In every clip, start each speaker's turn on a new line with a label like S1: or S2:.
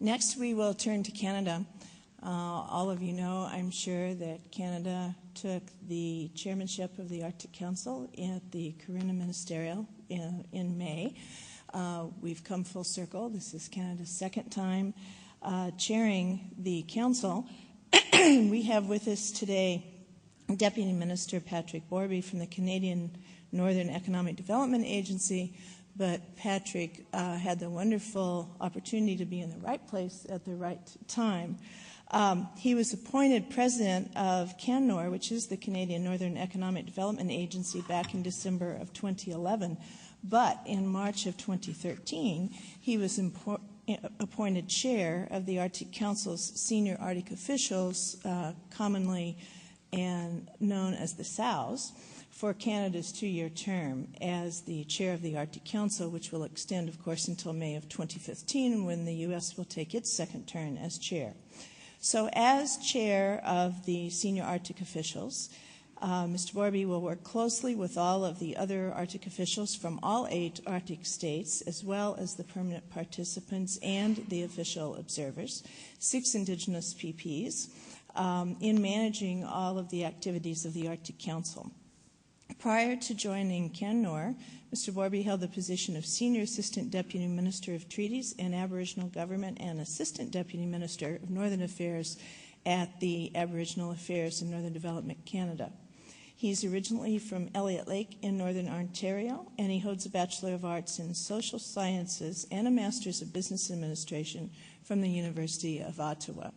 S1: Next, we will turn to Canada. All of you know, I'm sure, that Canada took the chairmanship of the Arctic Council at the Corunna Ministerial in May. We've come full circle. This is Canada's second time chairing the Council. We have with us today Deputy Minister Patrick Borbey from the Canadian Northern Economic Development Agency, but Patrick had the wonderful opportunity to be in the right place at the right time. He was appointed president of CanNor, which is the Canadian Northern Economic Development Agency, back in December of 2011. But in March of 2013, he was appointed chair of the Arctic Council's senior Arctic officials, commonly and known as the SOWs, for Canada's 2-year term as the chair of the Arctic Council, which will extend, of course, until May of 2015, when the U.S. will take its second turn as chair. So as chair of the senior Arctic officials, Mr. Borbey will work closely with all of the other Arctic officials from all 8 Arctic states, as well as the permanent participants and the official observers, 6 Indigenous PPs, in managing all of the activities of the Arctic Council. Prior to joining CanNor, Mr. Borbey held the position of Senior Assistant Deputy Minister of Treaties and Aboriginal Government and Assistant Deputy Minister of Northern Affairs at the Aboriginal Affairs and Northern Development Canada. He's originally from Elliott Lake in Northern Ontario, and he holds a Bachelor of Arts in Social Sciences and a Master's of Business Administration from the University of Ottawa.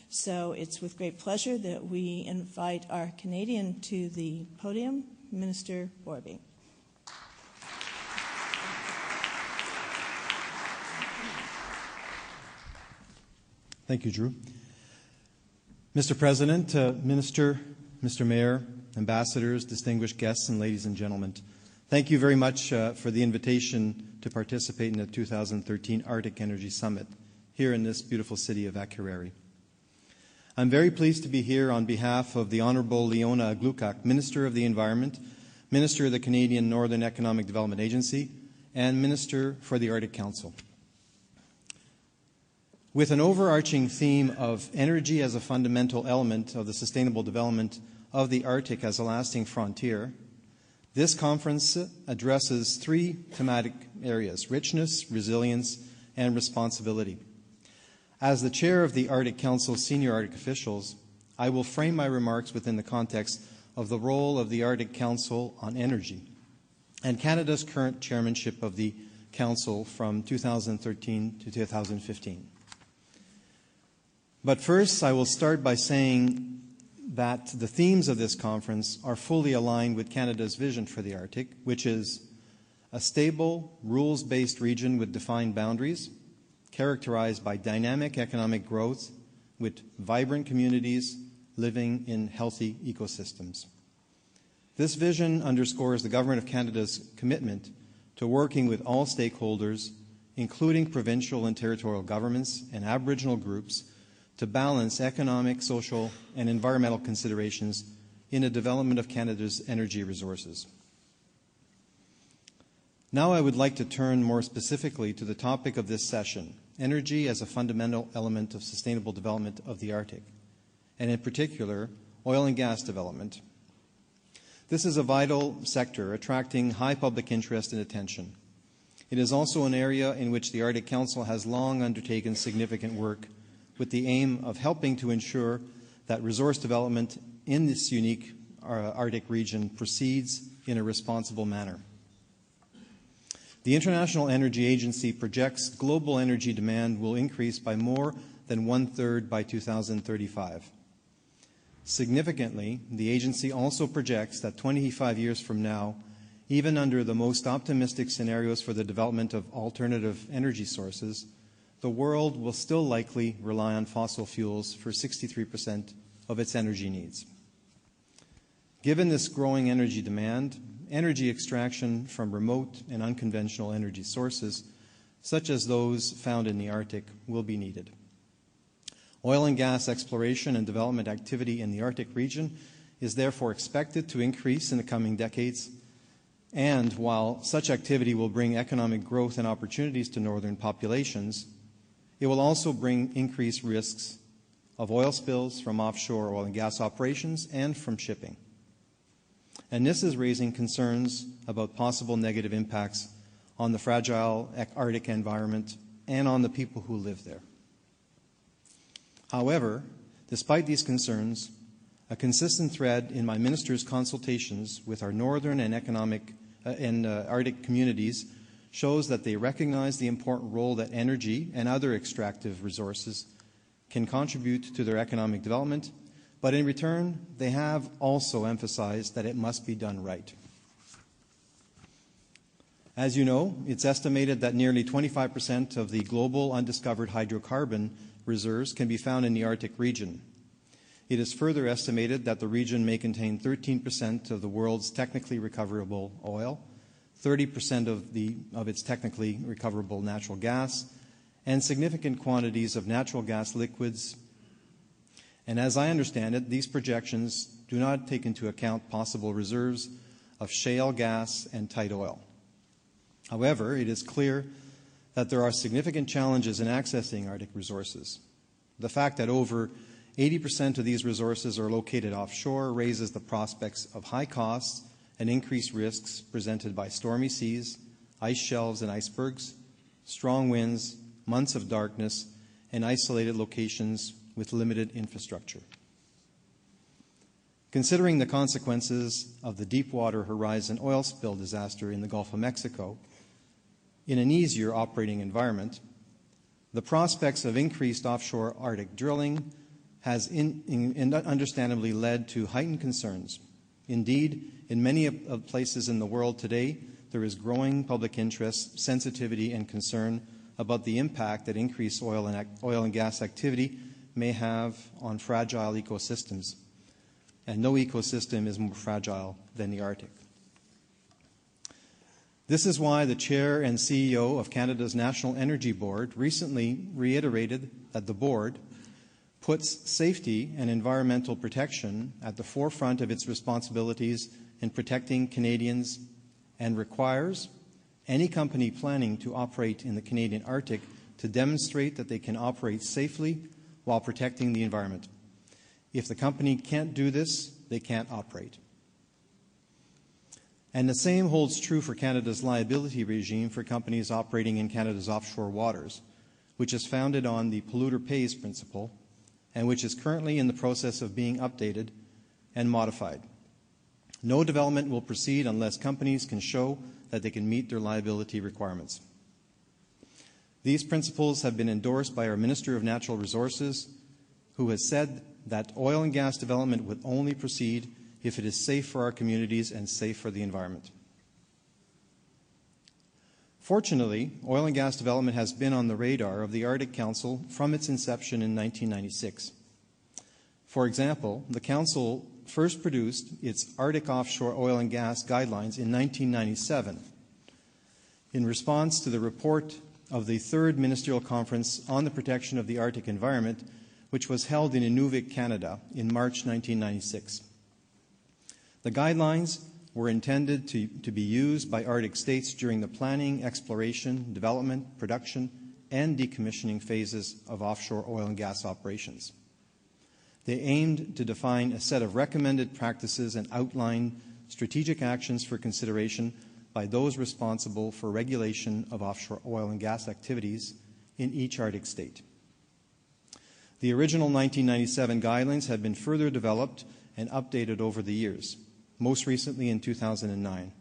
S1: So it's with great pleasure that we invite our Canadian to the podium, Minister Borbey.
S2: Thank you, Drew. Mr. President, Minister, Mr. Mayor, ambassadors, distinguished guests, and ladies and gentlemen, thank you very much for the invitation to participate in the 2013 Arctic Energy Summit here in this beautiful city of Akureyri. I'm very pleased to be here on behalf of the Honourable Leona Aglukkaq, Minister of the Environment, Minister of the Canadian Northern Economic Development Agency, and Minister for the Arctic Council. With an overarching theme of energy as a fundamental element of the sustainable development of the Arctic as a lasting frontier, this conference addresses 3 thematic areas: richness, resilience, and responsibility. As the chair of the Arctic Council's senior Arctic officials, I will frame my remarks within the context of the role of the Arctic Council on energy and Canada's current chairmanship of the Council from 2013 to 2015. But first, I will start by saying that the themes of this conference are fully aligned with Canada's vision for the Arctic, which is a stable, rules-based region with defined boundaries, characterized by dynamic economic growth with vibrant communities living in healthy ecosystems. This vision underscores the Government of Canada's commitment to working with all stakeholders, including provincial and territorial governments and Aboriginal groups, to balance economic, social, and environmental considerations in the development of Canada's energy resources. Now I would like to turn more specifically to the topic of this session, energy as a fundamental element of sustainable development of the Arctic, and in particular, oil and gas development. This is a vital sector attracting high public interest and attention. It is also an area in which the Arctic Council has long undertaken significant work with the aim of helping to ensure that resource development in this unique Arctic region proceeds in a responsible manner. The International Energy Agency projects global energy demand will increase by more than 1/3 by 2035. Significantly, the agency also projects that 25 years from now, even under the most optimistic scenarios for the development of alternative energy sources, the world will still likely rely on fossil fuels for 63% of its energy needs. Given this growing energy demand, energy extraction from remote and unconventional energy sources, such as those found in the Arctic, will be needed. Oil and gas exploration and development activity in the Arctic region is therefore expected to increase in the coming decades, and while such activity will bring economic growth and opportunities to northern populations, it will also bring increased risks of oil spills from offshore oil and gas operations and from shipping. And this is raising concerns about possible negative impacts on the fragile Arctic environment and on the people who live there. However, despite these concerns, a consistent thread in my minister's consultations with our northern and Arctic communities shows that they recognize the important role that energy and other extractive resources can contribute to their economic development, but in return, they have also emphasized that it must be done right. As you know, it's estimated that nearly 25% of the global undiscovered hydrocarbon reserves can be found in the Arctic region. It is further estimated that the region may contain 13% of the world's technically recoverable oil, 30% of its technically recoverable natural gas, and significant quantities of natural gas liquids. And as I understand it, these projections do not take into account possible reserves of shale gas and tight oil. However, it is clear that there are significant challenges in accessing Arctic resources. The fact that over 80% of these resources are located offshore raises the prospects of high costs and increased risks presented by stormy seas, ice shelves and icebergs, strong winds, months of darkness, and isolated locations with limited infrastructure. Considering the consequences of the Deepwater Horizon oil spill disaster in the Gulf of Mexico, in an easier operating environment, the prospects of increased offshore Arctic drilling has understandably led to heightened concerns. Indeed, in many places in the world today, there is growing public interest, sensitivity, and concern about the impact that increased oil and gas activity may have on fragile ecosystems. And no ecosystem is more fragile than the Arctic. This is why the Chair and CEO of Canada's National Energy Board recently reiterated that the Board puts safety and environmental protection at the forefront of its responsibilities in protecting Canadians and requires any company planning to operate in the Canadian Arctic to demonstrate that they can operate safely while protecting the environment. If the company can't do this, they can't operate. And the same holds true for Canada's liability regime for companies operating in Canada's offshore waters, which is founded on the polluter pays principle and which is currently in the process of being updated and modified. No development will proceed unless companies can show that they can meet their liability requirements. These principles have been endorsed by our Minister of Natural Resources, who has said that oil and gas development would only proceed if it is safe for our communities and safe for the environment. Fortunately, oil and gas development has been on the radar of the Arctic Council from its inception in 1996. For example, the Council first produced its Arctic offshore oil and gas guidelines in 1997 in response to the report of the Third Ministerial Conference on the Protection of the Arctic Environment, which was held in Inuvik, Canada, in March 1996. The guidelines were intended to be used by Arctic states during the planning, exploration, development, production, and decommissioning phases of offshore oil and gas operations. They aimed to define a set of recommended practices and outline strategic actions for consideration by those responsible for regulation of offshore oil and gas activities in each Arctic state. The original 1997 guidelines have been further developed and updated over the years, most recently in 2009.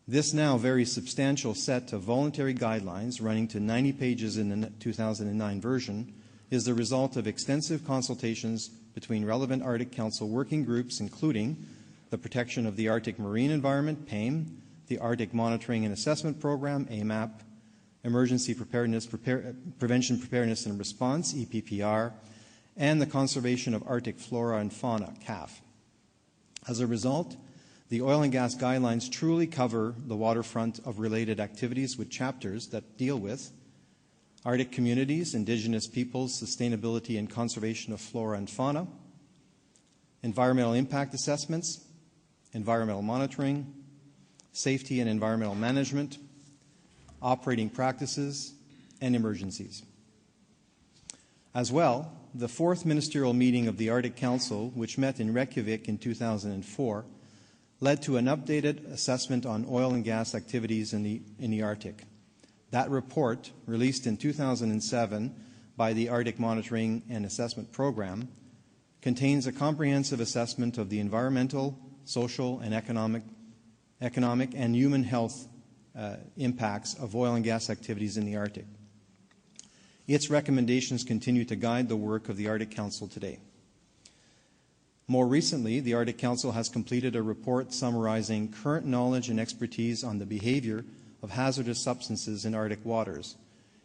S2: This now very substantial set of voluntary guidelines, running to 90 pages in the 2009 version, is the result of extensive consultations between relevant Arctic Council working groups, including the Protection of the Arctic Marine Environment, PAME, the Arctic Monitoring and Assessment Program, AMAP, Emergency Prevention, Preparedness and Response, EPPR, and the Conservation of Arctic Flora and Fauna, CAF. As a result, the oil and gas guidelines truly cover the waterfront of related activities with chapters that deal with Arctic communities, Indigenous peoples, sustainability and conservation of flora and fauna, environmental impact assessments, environmental monitoring, safety and environmental management, operating practices, and emergencies. As well, the fourth ministerial meeting of the Arctic Council, which met in Reykjavik in 2004, led to an updated assessment on oil and gas activities in the Arctic. That report, released in 2007 by the Arctic Monitoring and Assessment Program, contains a comprehensive assessment of the environmental, social, and economic and human health impacts of oil and gas activities in the Arctic. Its recommendations continue to guide the work of the Arctic Council today. More recently, the Arctic Council has completed a report summarizing current knowledge and expertise on the behavior of hazardous substances in Arctic waters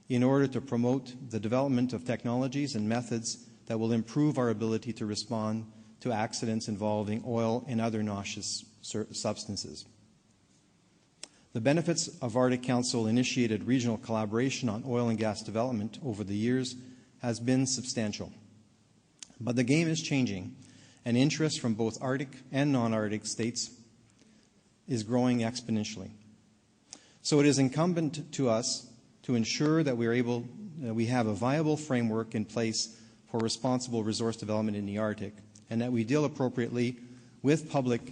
S2: in order to promote the development of technologies and methods that will improve our ability to respond to accidents involving oil and other noxious substances. The benefits of Arctic Council-initiated regional collaboration on oil and gas development over the years has been substantial. But the game is changing, and interest from both Arctic and non-Arctic states is growing exponentially. So it is incumbent to us to ensure that we have a viable framework in place for responsible resource development in the Arctic, and that we deal appropriately with public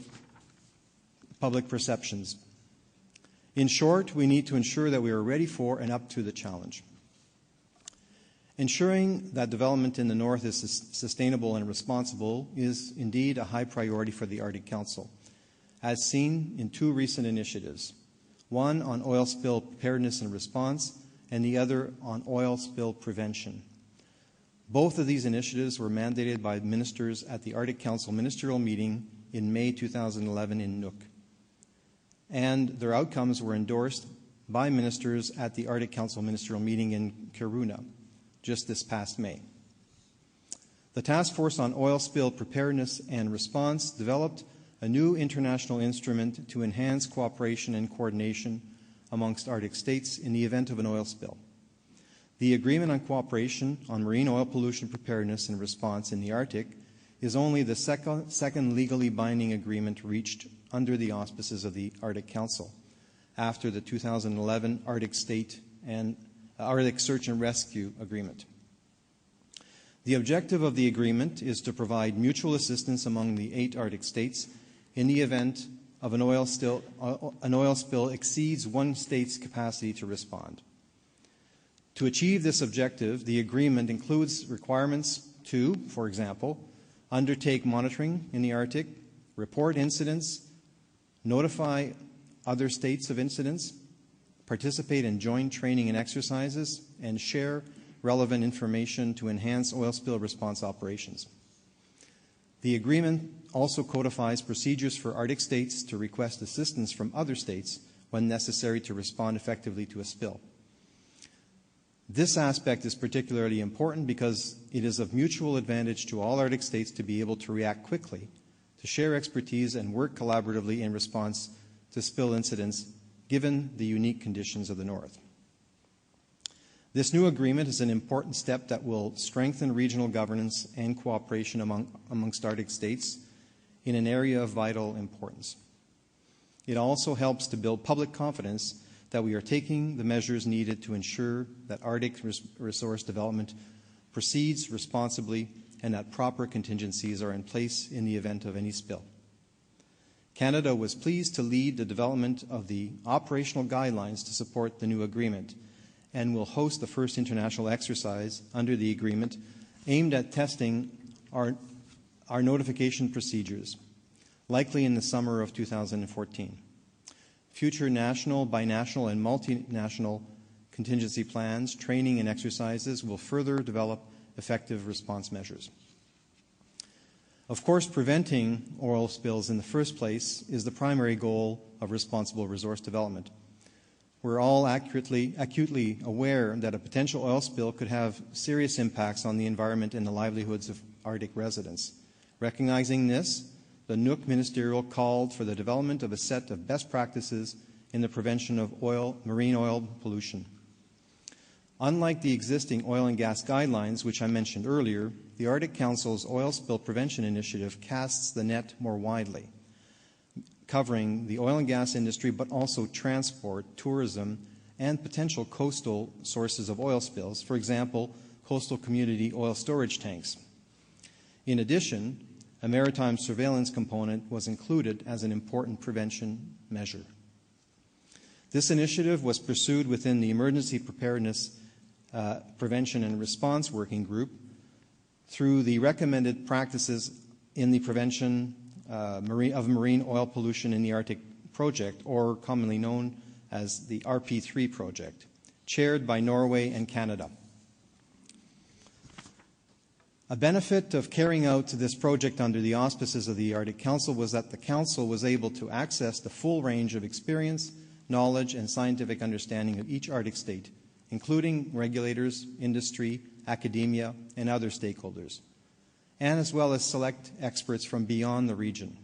S2: perceptions. In short, we need to ensure that we are ready for and up to the challenge. Ensuring that development in the North is sustainable and responsible is indeed a high priority for the Arctic Council, as seen in two recent initiatives, one on oil spill preparedness and response, and the other on oil spill prevention. Both of these initiatives were mandated by ministers at the Arctic Council ministerial meeting in May 2011 in Nuuk, and their outcomes were endorsed by ministers at the Arctic Council ministerial meeting in Kiruna just this past May. The Task Force on Oil Spill Preparedness and Response developed a new international instrument to enhance cooperation and coordination amongst Arctic states in the event of an oil spill. The Agreement on Cooperation on Marine Oil Pollution Preparedness and Response in the Arctic is only the second legally binding agreement reached under the auspices of the Arctic Council after the 2011 Arctic Search and Rescue Agreement. The objective of the agreement is to provide mutual assistance among the 8 Arctic states in the event of an oil spill exceeds one state's capacity to respond. To achieve this objective, the agreement includes requirements to, for example, undertake monitoring in the Arctic, report incidents, notify other states of incidents, participate in joint training and exercises, and share relevant information to enhance oil spill response operations. The agreement also codifies procedures for Arctic states to request assistance from other states when necessary to respond effectively to a spill. This aspect is particularly important because it is of mutual advantage to all Arctic states to be able to react quickly, to share expertise and work collaboratively in response to spill incidents, given the unique conditions of the North. This new agreement is an important step that will strengthen regional governance and cooperation amongst Arctic states in an area of vital importance. It also helps to build public confidence that we are taking the measures needed to ensure that Arctic resource development proceeds responsibly and that proper contingencies are in place in the event of any spill. Canada was pleased to lead the development of the operational guidelines to support the new agreement and will host the first international exercise under the agreement aimed at testing our notification procedures, likely in the summer of 2014. Future national, binational, and multinational contingency plans, training, and exercises will further develop effective response measures. Of course, preventing oil spills in the first place is the primary goal of responsible resource development. We're all acutely aware that a potential oil spill could have serious impacts on the environment and the livelihoods of Arctic residents. Recognizing this, the Nuuk Ministerial called for the development of a set of best practices in the prevention of marine oil pollution. Unlike the existing oil and gas guidelines, which I mentioned earlier, the Arctic Council's Oil Spill Prevention Initiative casts the net more widely, covering the oil and gas industry, but also transport, tourism, and potential coastal sources of oil spills, for example, coastal community oil storage tanks. In addition, a maritime surveillance component was included as an important prevention measure. This initiative was pursued within the Emergency Preparedness, Prevention and Response Working Group through the recommended practices in the prevention of marine oil pollution in the Arctic project, or commonly known as the RP3 project, chaired by Norway and Canada. A benefit of carrying out this project under the auspices of the Arctic Council was that the Council was able to access the full range of experience, knowledge, and scientific understanding of each Arctic state, including regulators, industry, academia, and other stakeholders, and as well as select experts from beyond the region.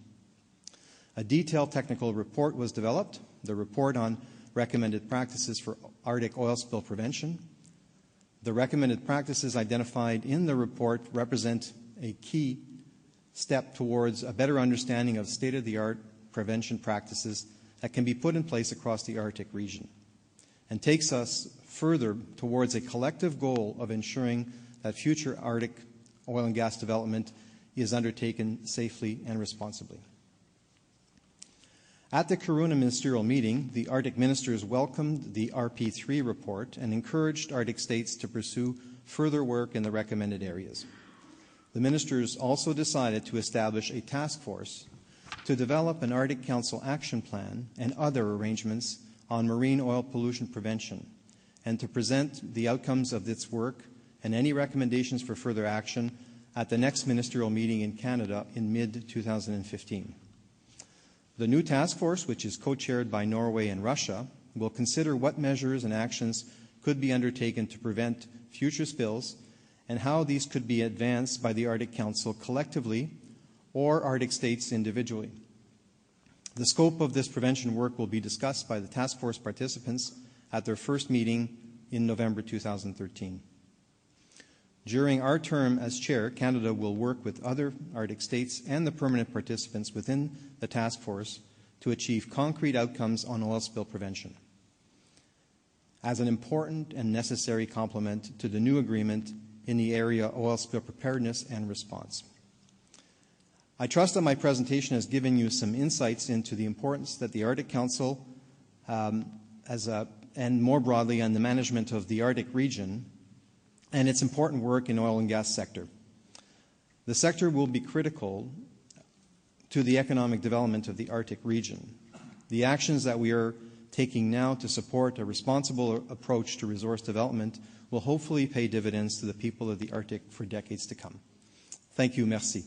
S2: A detailed technical report was developed, the report on recommended practices for Arctic oil spill prevention. The recommended practices identified in the report represent a key step towards a better understanding of state-of-the-art prevention practices that can be put in place across the Arctic region, and takes us further towards a collective goal of ensuring that future Arctic oil and gas development is undertaken safely and responsibly. At the Kiruna ministerial meeting, the Arctic ministers welcomed the RP3 report and encouraged Arctic states to pursue further work in the recommended areas. The ministers also decided to establish a task force to develop an Arctic Council action plan and other arrangements on marine oil pollution prevention, and to present the outcomes of its work and any recommendations for further action at the next ministerial meeting in Canada in mid-2015. The new task force, which is co-chaired by Norway and Russia, will consider what measures and actions could be undertaken to prevent future spills and how these could be advanced by the Arctic Council collectively or Arctic states individually. The scope of this prevention work will be discussed by the task force participants at their first meeting in November 2013. During our term as chair, Canada will work with other Arctic states and the permanent participants within the task force to achieve concrete outcomes on oil spill prevention, as an important and necessary complement to the new agreement in the area of oil spill preparedness and response. I trust that my presentation has given you some insights into the importance that the Arctic Council, and more broadly on the management of the Arctic region, and its important work in oil and gas sector. The sector will be critical to the economic development of the Arctic region. The actions that we are taking now to support a responsible approach to resource development will hopefully pay dividends to the people of the Arctic for decades to come. Thank you. Merci.